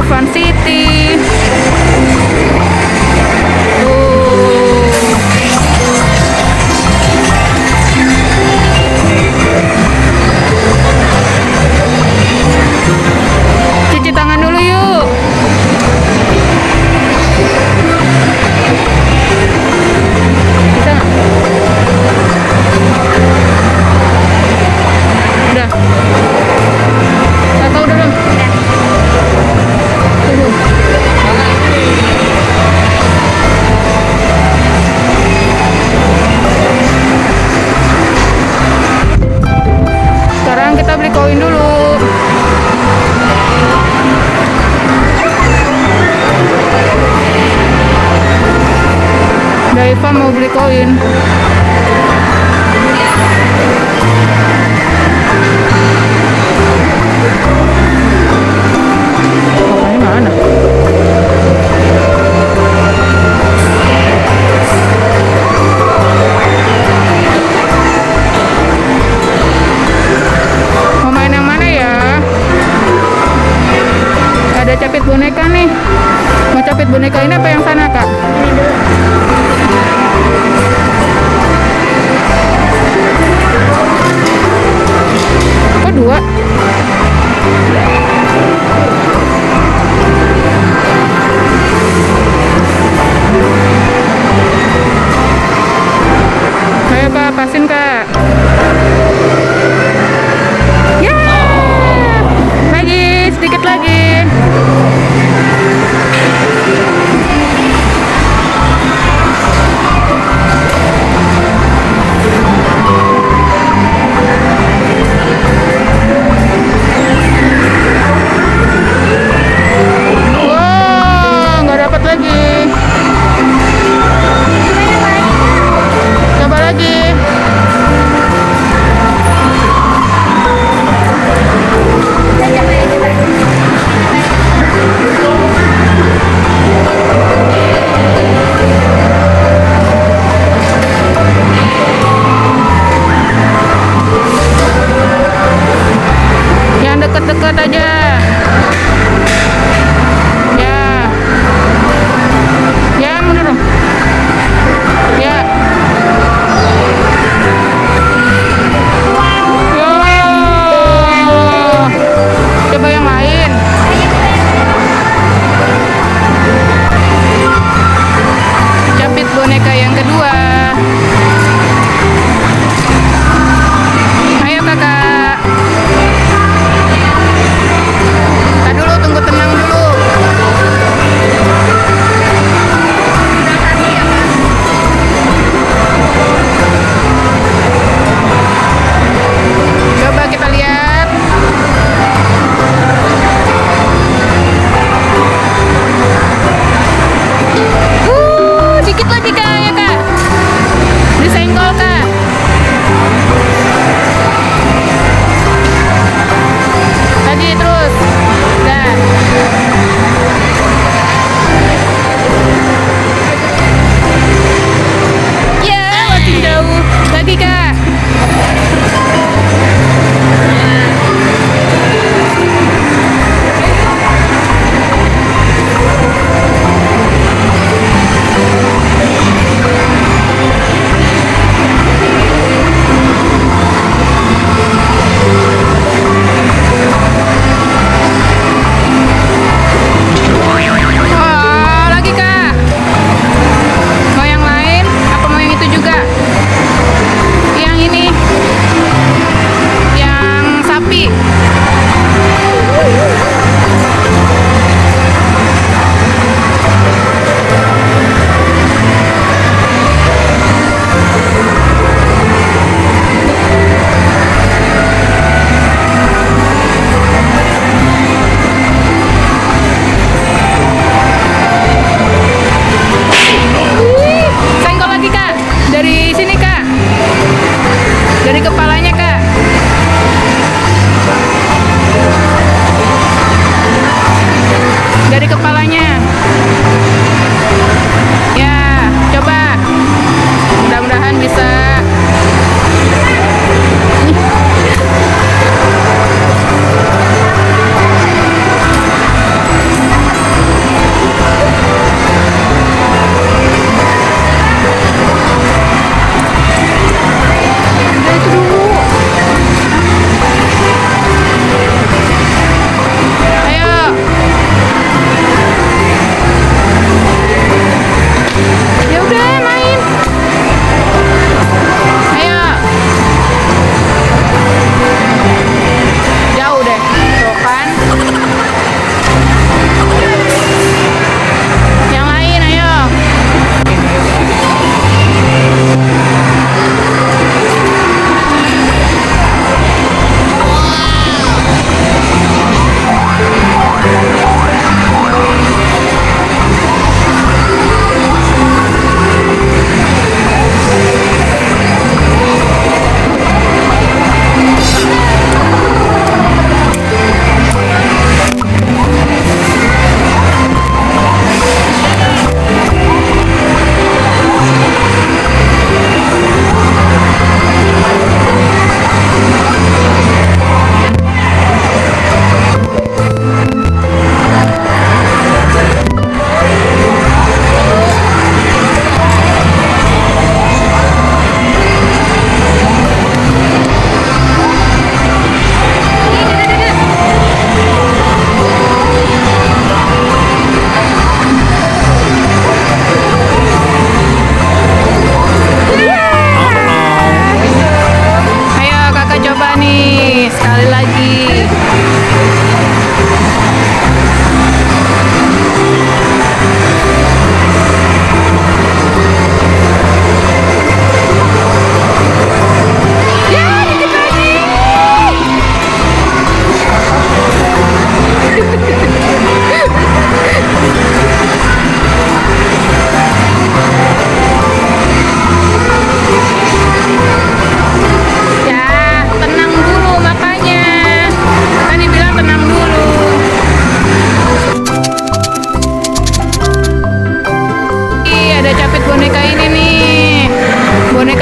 Fun City. Cuci tangan dulu yuk. Bisa nggak? Udah. Kakak udah belum? Udah. Sekarang kita beli koin dulu. Daiva mau beli koin. Bapaknya mana? Mau main yang mana ya? Ada capit boneka nih. Mau capit boneka ini apa yang sana, Kak? Ini dulu. Kok dua?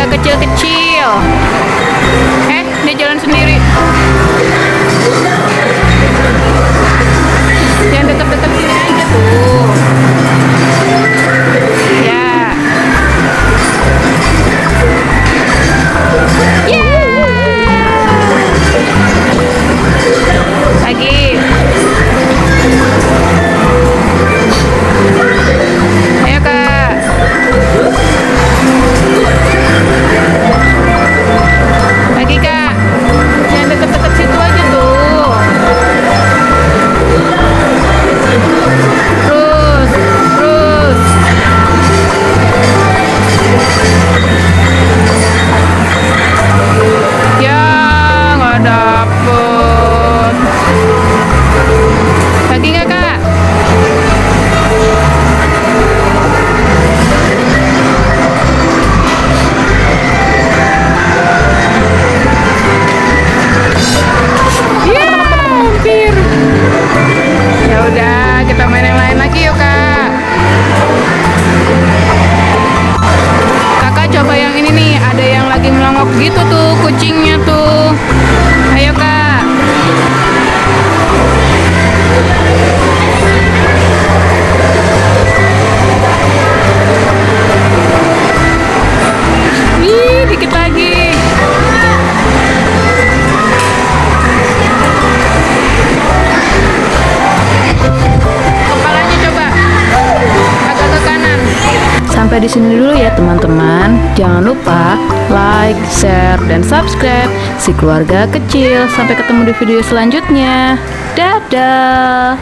boneka kecil-kecil. Dia jalan sendiri. Jangan dekat-dekat sini aja tuh. Ya. Lagi. Ayo Kak. Lagi Kak. Jangan deket-deket situ aja tuh. Terus. Ya, nggak dapet. Lagi nggak Kak? Hampir. Ya udah, kita main yang lain lagi yuk Kak. Kakak coba yang ini nih, ada yang lagi melongok gitu tuh kucingnya tuh. Ayo Kak. Dikit lagi. Kepalanya coba agak ke kanan. Sampai di sini dulu ya teman-teman. Jangan lupa like, share, dan subscribe si keluarga kecil. Sampai ketemu di video selanjutnya. Dadah.